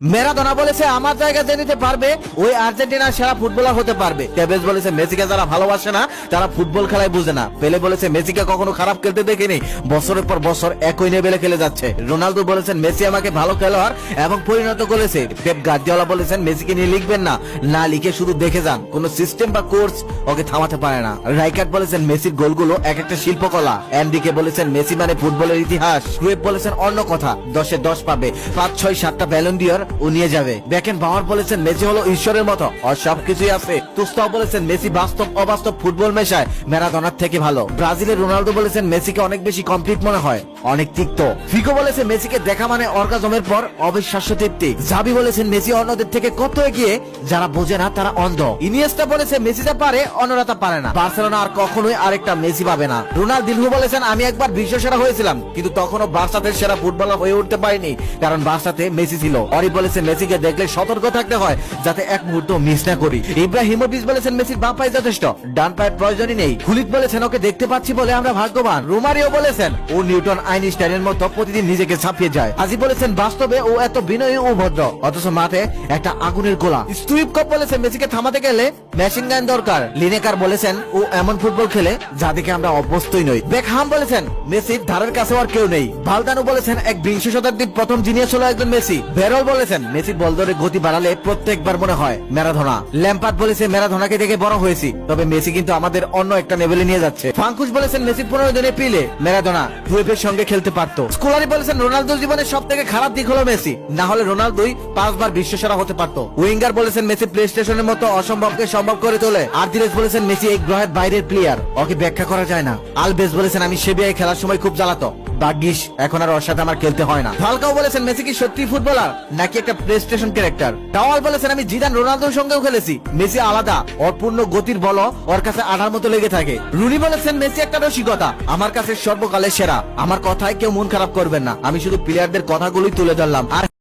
Maradona বলেছে আমার জায়গা যে নিতে পারবে ওই আর্জেন্টিনার সেরা ফুটবলার হতে পারবে। টেভেজ বলেছে মেসিকে যারা ভালোবাসে না তারা ফুটবল খেলায় বুঝে না। পেলে বলেছে মেসিকে কখনো খারাপ খেলতে দেখিনি, বছরের পর বছর একই লেভেলে খেলে যাচ্ছে। রোনালদো বলেছেন মেসি আমাকে ভালো খেলোয়াড় এবং পরিণত করেছে। পেপ গার্দিওলা বলেছেন মেসিকে নিয়ে লিখবেন না, না লিখে শুধু দেখে যান, কোন সিস্টেম বা কোর্স ওকে থামাতে পারে না। রাইকার্ড বলেছেন মেসির গোলগুলো এক একটা শিল্পকলা। এনরিকে বলেছেন মেসি মানে ফুটবলের ইতিহাস। ক্রুয়েফ বলেছেন অন্য কথা, 10-এ 10 পাবে, 5, 6, 7টা ব্যালন ডি'অর ও নিয়ে যাবে। বেকেন বাওয়ার বলেছেন মেসি হলো ঈশ্বরের মতো, আর সবকিছুই আছে। তুস্তাও বলেছেন মেসি বাস্তব অবাস্তব ফুটবল মেশায় ম্যারাডোনার থেকে ভালো। ব্রাজিলের রোনালদো বলেছেন মেসিকে অনেক বেশি কমপ্লিট মনে হয়, অনেক তিক্ত। ফিগো বলেছে মেসিকে দেখা মানে অর্গাজমের পর অবিশ্বাস্য তৃপ্তি। জাবি বলেছেন মেসি অন্যদের থেকে কত এগিয়ে, যারা বোঝে না তারা অন্ধ। ইনিয়েস্টা বলেছে মেসি যা পারে অন্যরা তা পারে না, বার্সেলোনা আর কখনোই আরেকটা মেসি পাবে না। রোনালদিনহো বলেছেন আমি একবার বিশ্ব সেরা হয়েছিলাম, কিন্তু তখনও বার্সাতে সেরা ফুটবলার হয়ে উঠতে পারিনি, কারণ বার্সাতে মেসি ছিল। অরি বলেছে মেসিকে দেখলে সতর্ক থাকতে হয় যাতে এক মুহূর্ত মিস না করি। ইব্রাহিমোভিচ বলেছেন মেসির বাম পায়ে যথেষ্ট, ডান পায়ের প্রয়োজনই নেই। খুলিত বলেছেন ওকে দেখতে পাচ্ছি বলে আমরা ভাগ্যবান। রোমারিও বলেছেন ও নিউটন আইনস্টাইনের মতো প্রতিদিন নিজেকে ছাপিয়ে যায়। আজি বলেছেন বাস্তবে ও এত বিনয়ী ও ভদ্র, অথচ মাঠে একটা আগুনের গোলা। স্টুইপকপ বলেছেন মেসিকে থামাতে গেলে মেশিন গান দরকার। লিনেকার বলেছেন ও এমন ফুটবল খেলে যা দেখে আমরা অভ্যস্তই নই। বেকহাম বলেছেন মেসির ধারের কাছে আর কেউ নেই। ভালদানো বলেছেন এক বিংশ শতাব্দীর প্রথম জিনিয়াস হলো একজন মেসি। বেরল বলেছেন মেসি বল ধরে গতি বাড়ালে প্রত্যেকবার মনে হয় ম্যারাডোনা। ল্যাম্পার্ড বলেছে ম্যারাডোনাকে দেখে বড় হয়েছি, তবে মেসি কিন্তু আমাদের অন্য একটা লেভেলে নিয়ে যাচ্ছে। ফ্রাঙ্কুশ বলেছেন মেসি 15 দিনে পিলে ম্যারাডোনা ক্রুয়েফের সঙ্গে খেলতে পারতো। স্কোলারি বলেছেন রোনালদো জীবনের সব থেকে খারাপ দিক হলো মেসি, না হলে রোনালদোই 5 বার বিশ্বসেরা হতে পারতো। উইঙ্গার বলেছেন মেসি প্লে স্টেশনের মতো অসম্ভবকে সম্ভব করে তোলে। আর্দিরেস বলেছেন মেসি এই গ্রহের বাইরের প্লেয়ার, ওকে ব্যাখ্যা করা যায় না। আলবেস বলেছেন আমি সেবিয়ায় খেলার সময় খুব জ্বালাতো, ভাগ্যিস এখন আর ওর সাথে আমার খেলতে হয় না। ফালকাও বলেছেন মেসি কি সত্যি ফুটবলার নাকি একটা প্লে স্টেশন ক্যারেক্টার। টাওয়াল বলেছেন আমি জিদান রোনালদোর সঙ্গেও খেলেছি, মেসি আলাদা, ওর পূর্ণ গতির বল ওর কাছে আঠার মতো লেগে থাকে। রুনি বলেছেন মেসি একটা রসিকতা, আমার কাছে সর্বকালের সেরা। আমার কথায় কেউ মন খারাপ করবেন না, আমি শুধু প্লেয়ারদের কথাগুলোই তুলে ধরলাম। আর